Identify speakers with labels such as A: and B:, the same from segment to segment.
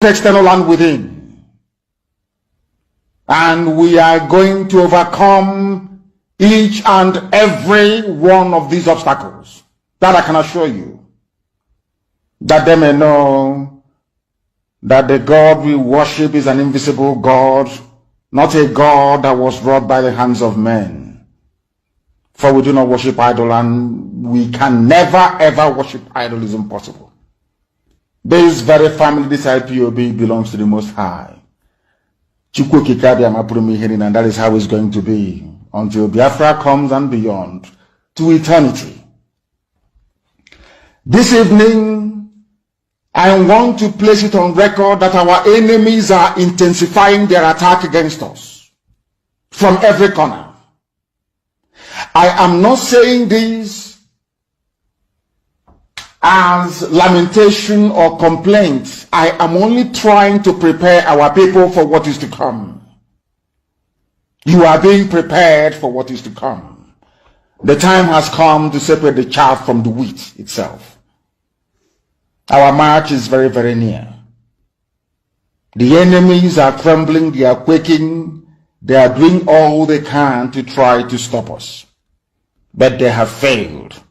A: external and within. And we are going to overcome each and every one of these obstacles. That I can assure you. That they may know that the God we worship is an invisible God, not a God that was wrought by the hands of men. For we do not worship idol, and we can never ever worship idol. Is impossible. This very family, this IPOB, belongs to the Most High. And that is how it's going to be until Biafra comes and beyond, to eternity. This evening, I want to place it on record that our enemies are intensifying their attack against us from every corner. I am not saying this as lamentation or complaint. I am only trying to prepare our people for what is to come. You are being prepared for what is to come. The time has come to separate the chaff from the wheat itself. Our march is very, very near. The enemies are trembling, they are quaking, they are doing all they can to try to stop us. But they have failed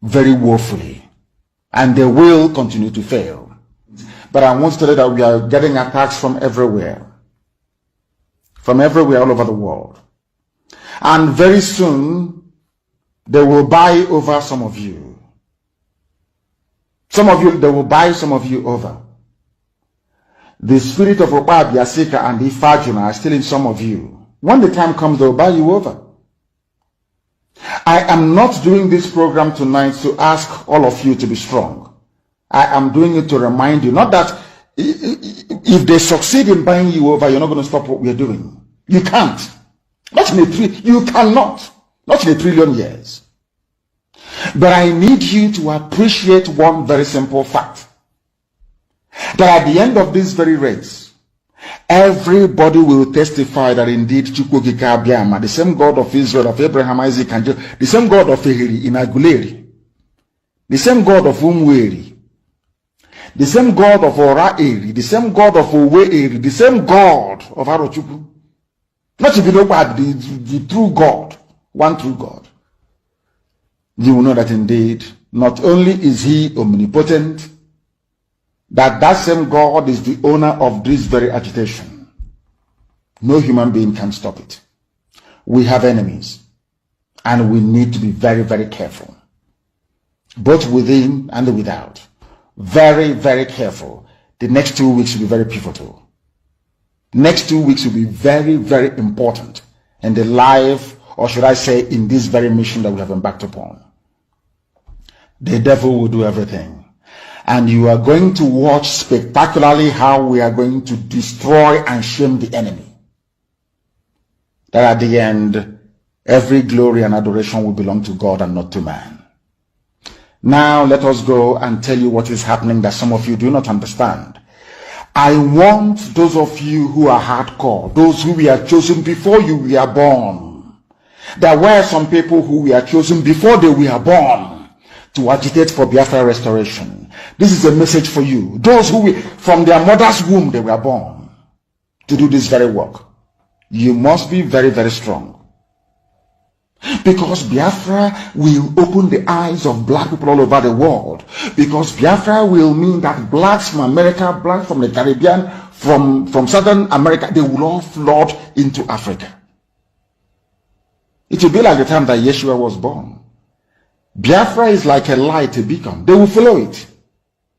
A: very woefully, and they will continue to fail. But I want to tell you that we are getting attacks from everywhere all over the world. And very soon, they will buy over some of you. Some of you, they will buy some of you over. The spirit of Biafra and the Ifajuna are still in some of you. When the time comes, they will buy you over. I am not doing this program tonight to ask all of you to be strong. I am doing it to remind you, not that if they succeed in buying you over, you're not going to stop what we are doing. You can't. You cannot. Not in a trillion years. But I need you to appreciate one very simple fact. That at the end of this very race, everybody will testify that indeed Chukwuokike Abiama, the same God of Israel, of Abraham, Isaac, and Jacob, the same God of Ehiri in Aguleri, the same God of Umweri, the same God of Ora Eri, the same God of Owe Eri, the same God of Arochukwu, not to be the true God, one true God. You will know that indeed, not only is he omnipotent, that same God is the owner of this very agitation. No human being can stop it. We have enemies, and we need to be very, very careful, both within and without. Very, very careful. The next 2 weeks will be very pivotal. Next 2 weeks will be very, very important in the life, or should I say, in this very mission that we have embarked upon. The devil will do everything. And you are going to watch spectacularly how we are going to destroy and shame the enemy. That at the end, every glory and adoration will belong to God and not to man. Now let us go and tell you what is happening that some of you do not understand. I want those of you who are hardcore, those who were chosen before you were born. There were some people who were chosen before they were born to agitate for Biafra restoration. This is a message for you. Those who from their mother's womb they were born to do this very work. You must be very, very strong. Because Biafra will open the eyes of black people all over the world. Because Biafra will mean that blacks from America, blacks from the Caribbean, from Southern America, they will all flood into Africa. It will be like the time that Yeshua was born. Biafra is like a light, a beacon. They will follow it.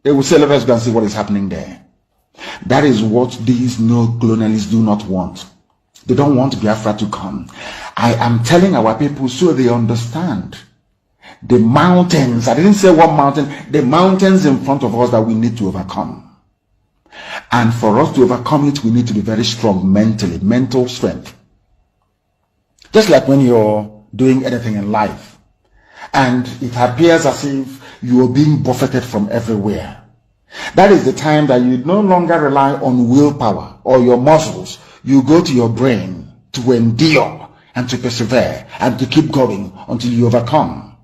A: They will say, let us go and see what is happening there. That is what these neo-colonialists do not want. They don't want Biafra to come. I am telling our people so they understand. The mountains, I didn't say one mountain, the mountains in front of us that we need to overcome. And for us to overcome it, we need to be very strong mentally, mental strength. Just like when you're doing anything in life, and it appears as if you are being buffeted from everywhere. That is the time that you no longer rely on willpower or your muscles. You go to your brain to endure and to persevere and to keep going until you overcome.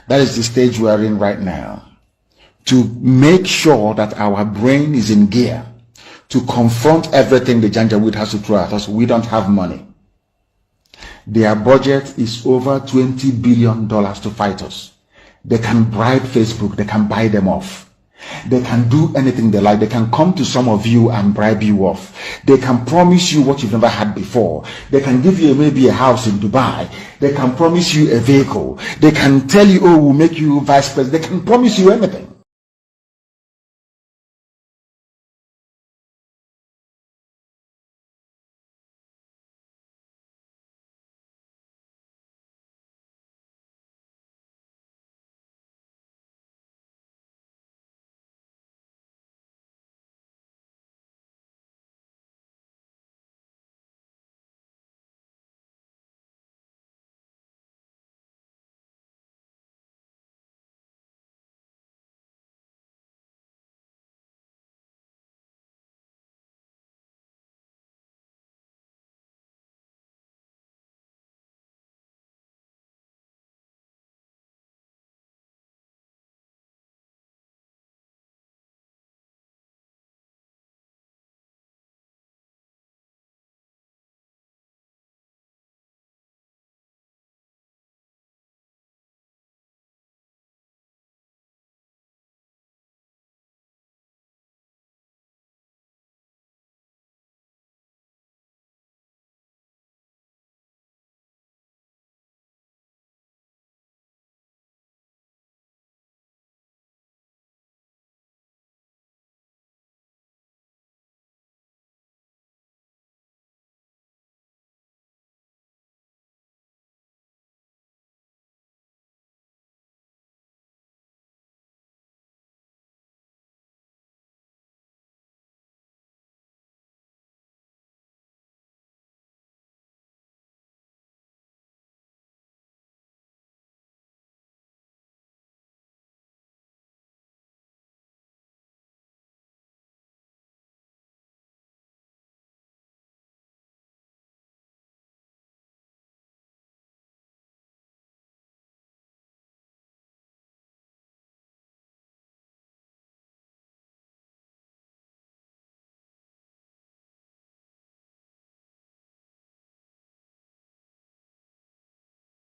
A: That is the stage we are in right now. To make sure that our brain is in gear, to confront everything the Janjaweed has to throw at us. We don't have money. Their budget is over $20 billion to fight us. They can bribe Facebook. They can buy them off. They can do anything they like. They can come to some of you and bribe you off. They can promise you what you've never had before. They can give you maybe a house in Dubai. They can promise you a vehicle. They can tell you, oh, we'll make you vice president. They can promise you anything.